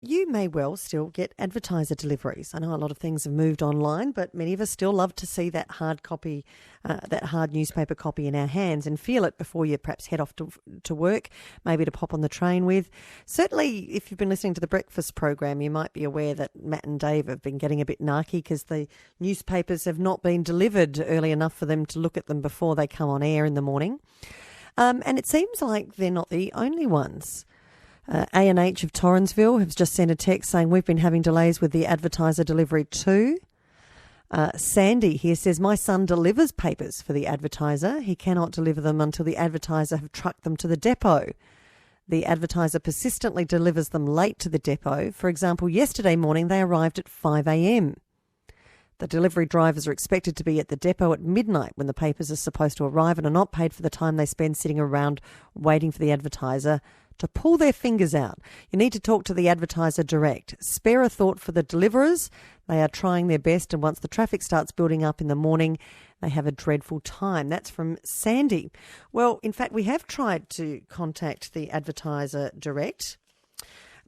you may well still get advertiser deliveries. I know a lot of things have moved online, but many of us still love to see that hard copy, that hard newspaper copy in our hands and feel it before you perhaps head off to work, maybe to pop on the train with. Certainly, if you've been listening to the breakfast program, you might be aware that Matt and Dave have been getting a bit narky because the newspapers have not been delivered early enough for them to look at them before they come on air in the morning. And it seems like they're not the only ones. ANH of Torrensville has just sent a text saying we've been having delays with the advertiser delivery too. Sandy here says, my son delivers papers for the advertiser. He cannot deliver them until the advertiser have trucked them to the depot. The advertiser persistently delivers them late to the depot. For example, yesterday morning they arrived at 5 a.m. The delivery drivers are expected to be at the depot at midnight when the papers are supposed to arrive and are not paid for the time they spend sitting around waiting for the advertiser to pull their fingers out. You need to talk to the advertiser direct. Spare a thought for the deliverers. They are trying their best, and once the traffic starts building up in the morning, they have a dreadful time. That's from Sandy. Well, in fact, we have tried to contact the advertiser direct,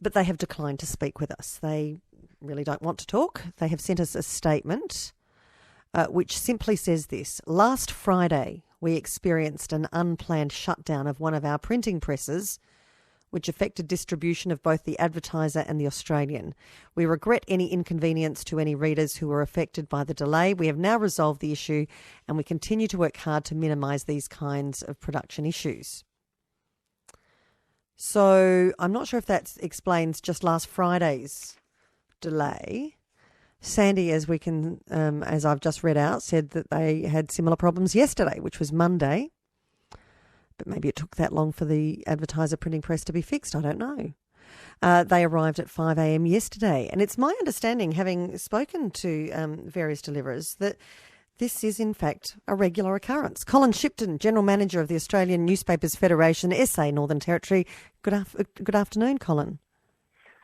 but they have declined to speak with us. They really don't want to talk. They have sent us a statement which simply says this. Last Friday, we experienced an unplanned shutdown of one of our printing presses, which affected distribution of both the Advertiser and the Australian. We regret any inconvenience to any readers who were affected by the delay. We have now resolved the issue and we continue to work hard to minimise these kinds of production issues. So I'm not sure if that explains just last Friday's delay. Sandy, as I've just read out, said that they had similar problems yesterday, which was Monday. But maybe it took that long for the advertiser printing press to be fixed. I don't know. They arrived at 5 a.m. yesterday. And it's my understanding, having spoken to various deliverers, that this is, in fact, a regular occurrence. Colin Shipton, General Manager of the Australian Newspapers Federation, SA Northern Territory. Good afternoon, Colin.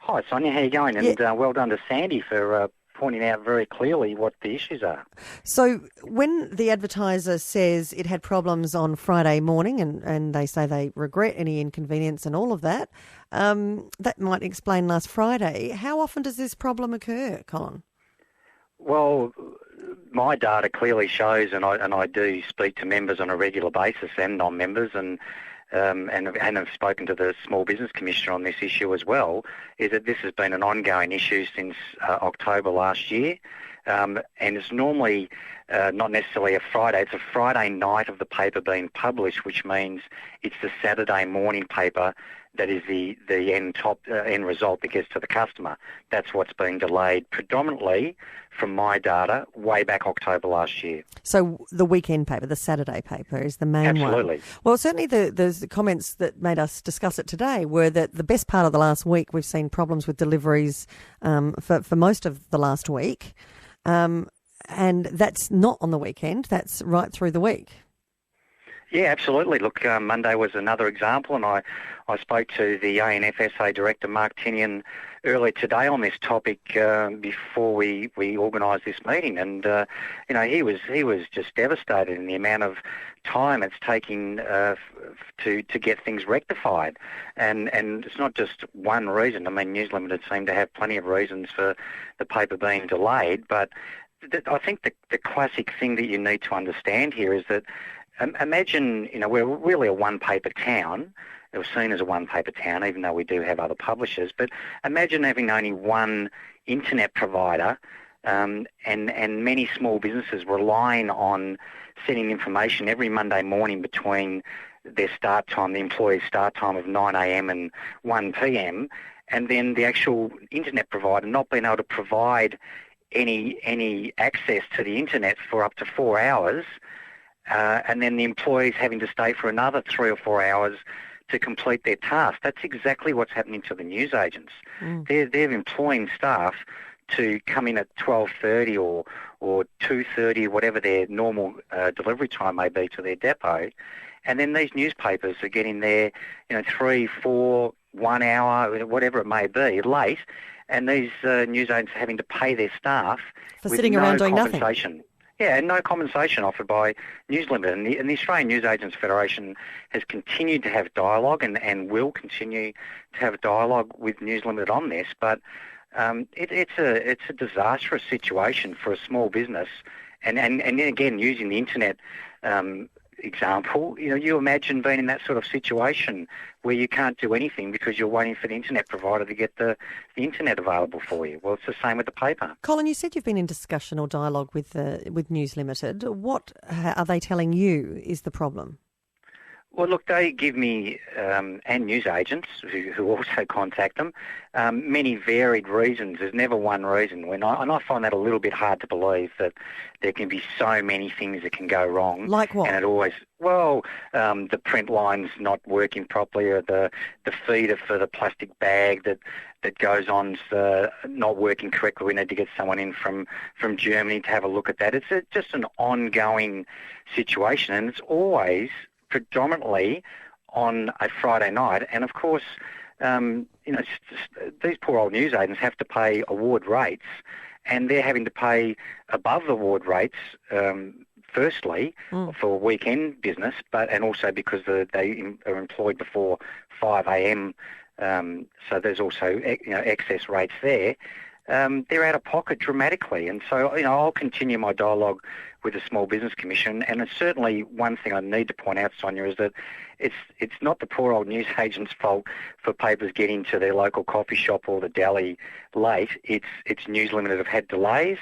Hi, Sonia. How are you going? And well done to Sandy for pointing out very clearly what the issues are. So when the advertiser says it had problems on Friday morning and they say they regret any inconvenience and all of that, that might explain last Friday. How often does this problem occur, Colin? Well, my data clearly shows, and I do speak to members on a regular basis and non-members, and have spoken to the Small Business Commissioner on this issue as well, is that this has been an ongoing issue since October last year. And it's normally not necessarily a Friday. It's a Friday night of the paper being published, which means it's the Saturday morning paper that is the end result that gets to the customer. That's what's being delayed predominantly from my data way back October last year. So the weekend paper, the Saturday paper, is the main one. Absolutely. Well, certainly the comments that made us discuss it today were that the best part of the last week we've seen problems with deliveries for most of the last week. And that's not on the weekend, that's right through the week. Yeah, absolutely. Look, Monday was another example, and I spoke to the ANF-SA Director, Mark Tinian, earlier today on this topic before we organised this meeting, and he was just devastated in the amount of time it's taking to get things rectified, and it's not just one reason. I mean, News Limited seem to have plenty of reasons for the paper being delayed, but I think the classic thing that you need to understand here is that imagine, we're really a one-paper town. It was seen as a one-paper town, even though we do have other publishers. But imagine having only one internet provider and many small businesses relying on sending information every Monday morning between their start time, the employee's start time of 9 a.m. and 1 p.m, and then the actual internet provider not being able to provide any access to the internet for up to 4 hours, and then the employees having to stay for another 3 or 4 hours to complete their task. That's exactly what's happening to the newsagents. They're employing staff to come in at 12:30 or 2:30, whatever their normal delivery time may be to their depot, and then these newspapers are getting there, 3, 4, 1 hour, whatever it may be, late, and these newsagents are having to pay their staff for with sitting no around doing compensation. nothing. Yeah, and no compensation offered by News Limited. And the Australian Newsagents Federation has continued to have dialogue and will continue to have dialogue with News Limited on this. But it's a disastrous situation for a small business. And then again, using the internet example, you imagine being in that sort of situation where you can't do anything because you're waiting for the internet provider to get the internet available for you. Well, it's the same with the paper. Colin, you said you've been in discussion or dialogue with News Limited. What are they telling you is the problem? Well, look, they give me, and newsagents who also contact them, many varied reasons. There's never one reason. And I find that a little bit hard to believe, that there can be so many things that can go wrong. Like what? And it always, the print line's not working properly, or the feeder for the plastic bag that goes on's not working correctly. We need to get someone in from Germany to have a look at that. It's just an ongoing situation, and it's always predominantly on a Friday night. And of course, these poor old newsagents have to pay award rates, and they're having to pay above award rates, firstly, for weekend business, and also because they are employed before 5 a.m, so there's also excess rates there. They're out of pocket dramatically. And so, I'll continue my dialogue with the Small Business Commission. And it's certainly one thing I need to point out, Sonia, is that it's not the poor old newsagents' fault for papers getting to their local coffee shop or the deli late. It's News Limited have had delays,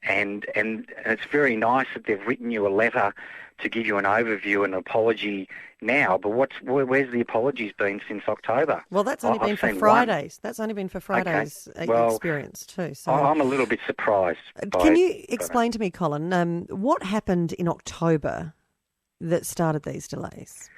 and it's very nice that they've written you a letter to give you an overview and an apology now, but where's the apologies been since October? Well, that's only been for Fridays. That's only been for Fridays' experience too. So I'm a little bit surprised. Can you explain to me, Colin, what happened in October that started these delays?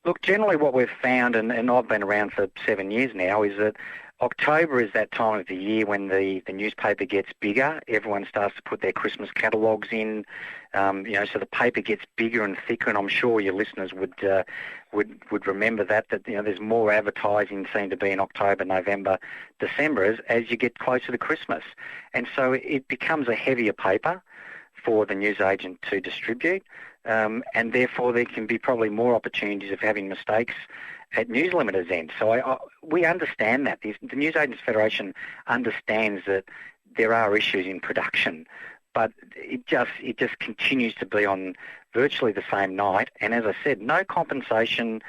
Look, generally what we've found, and I've been around for 7 years now, is that October is that time of the year when the newspaper gets bigger. Everyone starts to put their Christmas catalogues in, so the paper gets bigger and thicker. And I'm sure your listeners would remember that there's more advertising seen to be in October, November, December as you get closer to Christmas, and so it becomes a heavier paper for the newsagent to distribute, and therefore there can be probably more opportunities of having mistakes at News Limited's end. So we understand that. The Newsagents Federation understands that there are issues in production, but it just continues to be on virtually the same night. And as I said, no compensation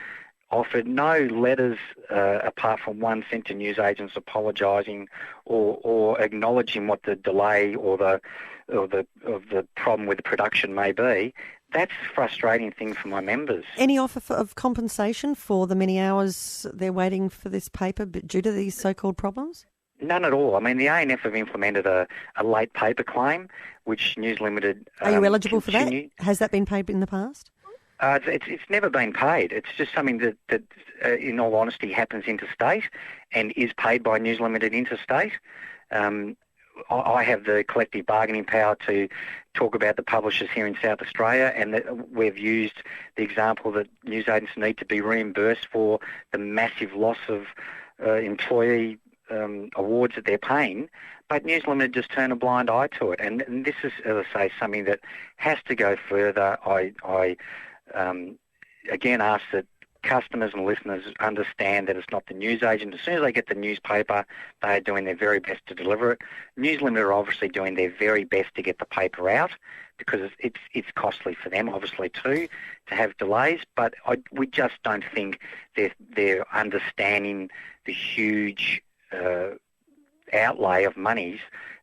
offered, no letters apart from one sent to newsagents apologising or acknowledging what the delay or the problem with the production may be. That's a frustrating thing for my members. Any offer of compensation for the many hours they're waiting for this paper due to these so-called problems? None at all. I mean, the ANF have implemented a late paper claim, which News Limited Are you eligible for that? Has that been paid in the past? It's never been paid. It's just something that in all honesty, happens interstate and is paid by News Limited interstate. I have the collective bargaining power to talk about the publishers here in South Australia, and that we've used the example that newsagents need to be reimbursed for the massive loss of employee awards that they're paying, but News Limited just turn a blind eye to it. And this is, as I say, something that has to go further. I again ask that customers and listeners understand that it's not the newsagent. As soon as they get the newspaper, they are doing their very best to deliver it. News Limited are obviously doing their very best to get the paper out, because it's costly for them, obviously, too, to have delays. But we just don't think they're understanding the huge outlay of monies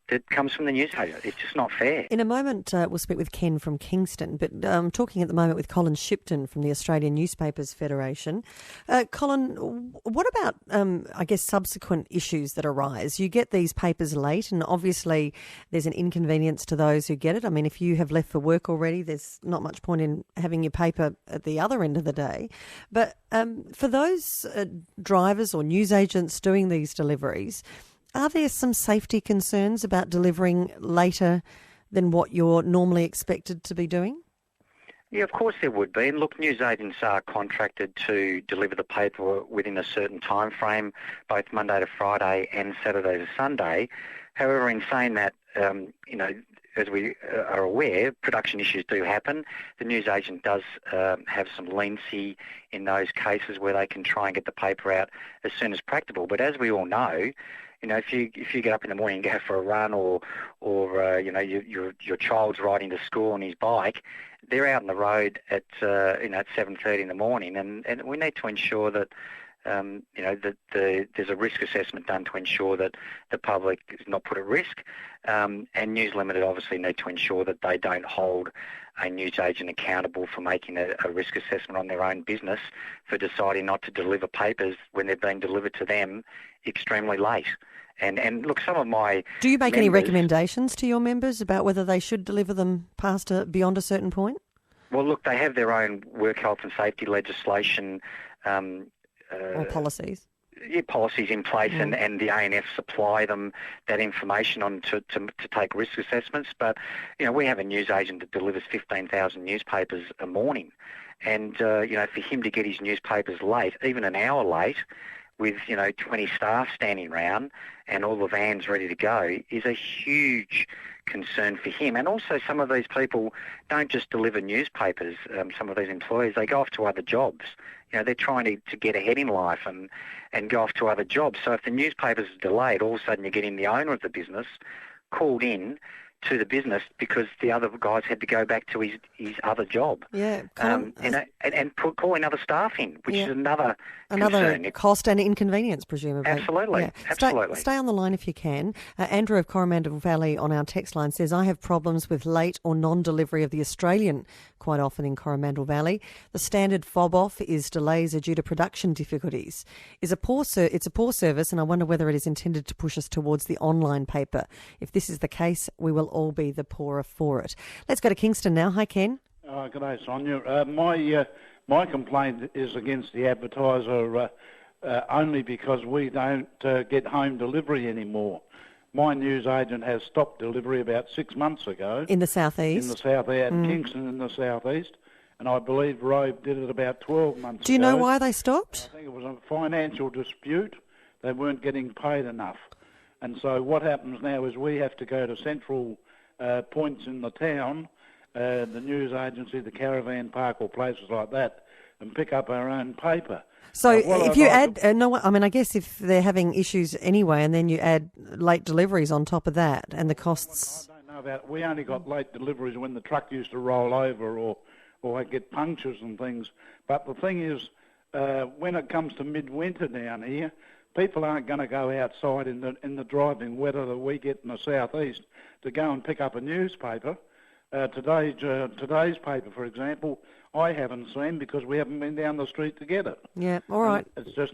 that comes from the newsagent. It's just not fair. In a moment, we'll speak with Ken from Kingston, but I'm talking at the moment with Colin Shipton from the Australian Newspapers Federation. Colin, what about, subsequent issues that arise? You get these papers late, and obviously there's an inconvenience to those who get it. I mean, if you have left for work already, there's not much point in having your paper at the other end of the day. But for those drivers or newsagents doing these deliveries, are there some safety concerns about delivering later than what you're normally expected to be doing? Yeah, of course there would be. And look, newsagents are contracted to deliver the paper within a certain time frame, both Monday to Friday and Saturday to Sunday. However, in saying that, are aware, production issues do happen. The newsagent does have some leniency in those cases where they can try and get the paper out as soon as practicable. But as we all know, if you get up in the morning and go for a run, or your child's riding to school on his bike, they're out on the road at 7:30 in the morning, and we need to ensure that there's a risk assessment done to ensure that the public is not put at risk, and News Limited obviously need to ensure that they don't hold a newsagent accountable for making a risk assessment on their own business for deciding not to deliver papers when they're being delivered to them extremely late. And look, some of my Do you make any recommendations to your members about whether they should deliver them beyond a certain point? Well, look, they have their own work health and safety legislation. Or policies. Yeah, policies in place, and the ANF supply them that information on to take risk assessments. But, we have a newsagent that delivers 15,000 newspapers a morning. And, for him to get his newspapers late, even an hour late, with, 20 staff standing around and all the vans ready to go, is a huge concern for him. And also some of these people don't just deliver newspapers, some of these employees, they go off to other jobs. They're trying to get ahead in life and go off to other jobs. So if the newspapers are delayed, all of a sudden you're getting the owner of the business called in to the business because the other guys had to go back to his other job. Yeah, and calling other staff in, which is another concern. Cost and inconvenience, presumably. Absolutely, yeah. Absolutely. Stay on the line if you can. Andrew of Coromandel Valley on our text line says, I have problems with late or non-delivery of the Australian quite often in Coromandel Valley. The standard fob-off is delays are due to production difficulties. It's a poor service, and I wonder whether it is intended to push us towards the online paper. If this is the case, we will all be the poorer for it. Let's go to Kingston now. Hi, Ken. Good day, Sonia. My complaint is against the advertiser only because we don't get home delivery anymore. My newsagent has stopped delivery about 6 months ago. In the southeast? In the southeast, Kingston in the southeast. And I believe Robe did it about 12 months ago. Do you know why they stopped? I think it was a financial dispute. They weren't getting paid enough. And so what happens now is we have to go to central points in the town, the news agency, the caravan park or places like that, and pick up our own paper. So if you add, I guess if they're having issues anyway, and then you add late deliveries on top of that and the costs. I don't know about it. We only got late deliveries when the truck used to roll over or I'd get punctures and things. But the thing is, when it comes to midwinter down here, people aren't going to go outside in the driving weather that we get in the southeast to go and pick up a newspaper. Today's paper, for example, I haven't seen because we haven't been down the street to get it. Yeah, all right. And it's just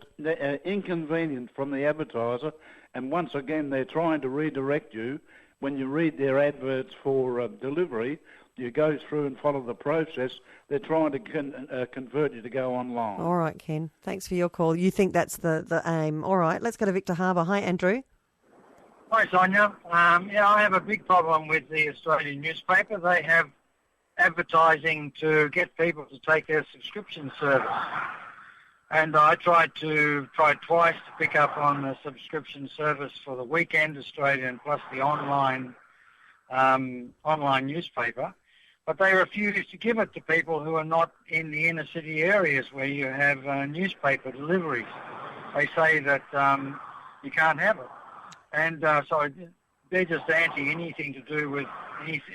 inconvenient from the advertiser, and once again they're trying to redirect you. When you read their adverts for delivery, you go through and follow the process. They're trying to convert you to go online. All right, Ken. Thanks for your call. You think that's the aim. All right, let's go to Victor Harbour. Hi, Andrew. Hi, Sonia. I have a big problem with the Australian newspaper. They have advertising to get people to take their subscription service. And I tried twice to pick up on the subscription service for the Weekend Australian plus the online newspaper. But they refuse to give it to people who are not in the inner city areas where you have newspaper deliveries. They say that you can't have it. And so they're just anti anything to do with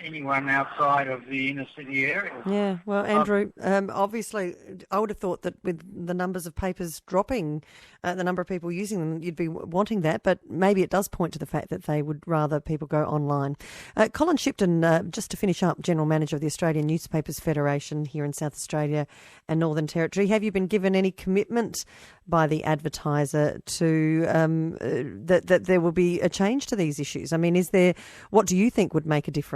anyone outside of the inner city area. Yeah, well, Andrew, obviously I would have thought that with the numbers of papers dropping, the number of people using them, you'd be wanting that, but maybe it does point to the fact that they would rather people go online. Colin Shipton, just to finish up, General Manager of the Australian Newspapers Federation here in South Australia and Northern Territory, have you been given any commitment by the advertiser to that there will be a change to these issues? I mean, what do you think would make a difference?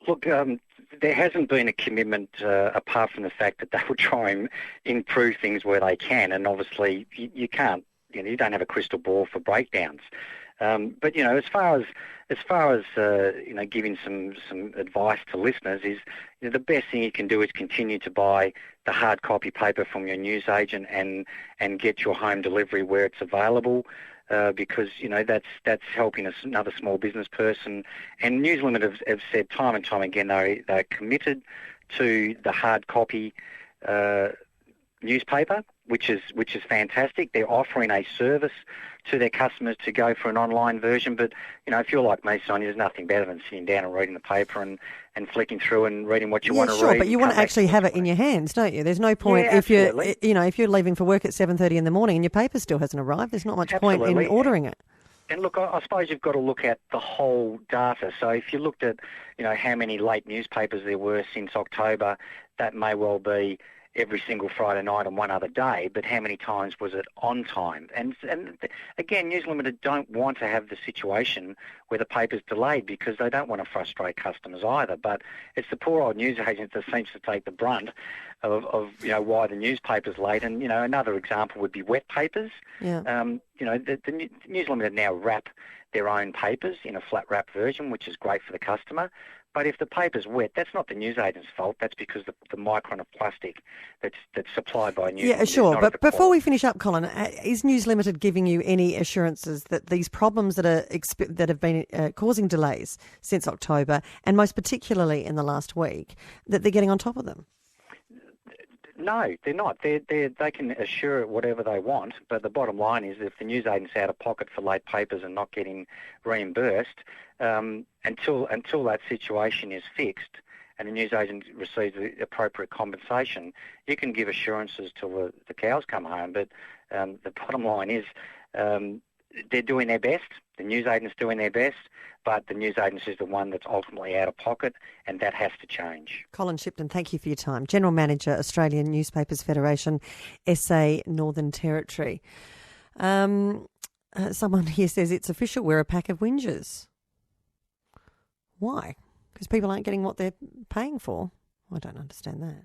Look, there hasn't been a commitment apart from the fact that they will try and improve things where they can, and obviously you can't. You don't have a crystal ball for breakdowns. But as far as giving some advice to listeners is, the best thing you can do is continue to buy the hard copy paper from your newsagent and get your home delivery where it's available. because that's helping us, another small business person. And News Limited have said time and time again they're committed to the hard copy newspaper, which is fantastic. They're offering a service to their customers to go for an online version. But if you're like me, Sonia, there's nothing better than sitting down and reading the paper and flicking through and reading what you want to read. Sure, but you want to actually have it in your hands, don't you? There's no point if you're leaving for work at 7:30 in the morning and your paper still hasn't arrived. There's not much point in ordering it. And look, I suppose you've got to look at the whole data. So if you looked at, how many late newspapers there were since October, that may well be every single Friday night and one other day, but how many times was it on time? And again, News Limited don't want to have the situation where the paper's delayed because they don't want to frustrate customers either. But it's the poor old newsagent that seems to take the brunt of why the newspaper's late. And, another example would be wet papers. Yeah. The News Limited now wrap their own papers in a flat wrap version, which is great for the customer. But if the paper's wet, that's not the newsagent's fault. That's because the micron of plastic that's supplied by News Limited. Yeah, sure. But before we finish up, Colin, is News Limited giving you any assurances that these problems that have been causing delays since October, and most particularly in the last week, that they're getting on top of them? No, they're not. They can assure whatever they want, but the bottom line is if the newsagent's out of pocket for late papers and not getting reimbursed, until that situation is fixed and the newsagent receives the appropriate compensation, you can give assurances till the cows come home. But the bottom line is they're doing their best. The newsagent's doing their best, but the newsagent is the one that's ultimately out of pocket, and that has to change. Colin Shipton, thank you for your time. General Manager, Australian Newspapers Federation, SA Northern Territory. Someone here says it's official, we're a pack of whingers. Why? Because people aren't getting what they're paying for? I don't understand that.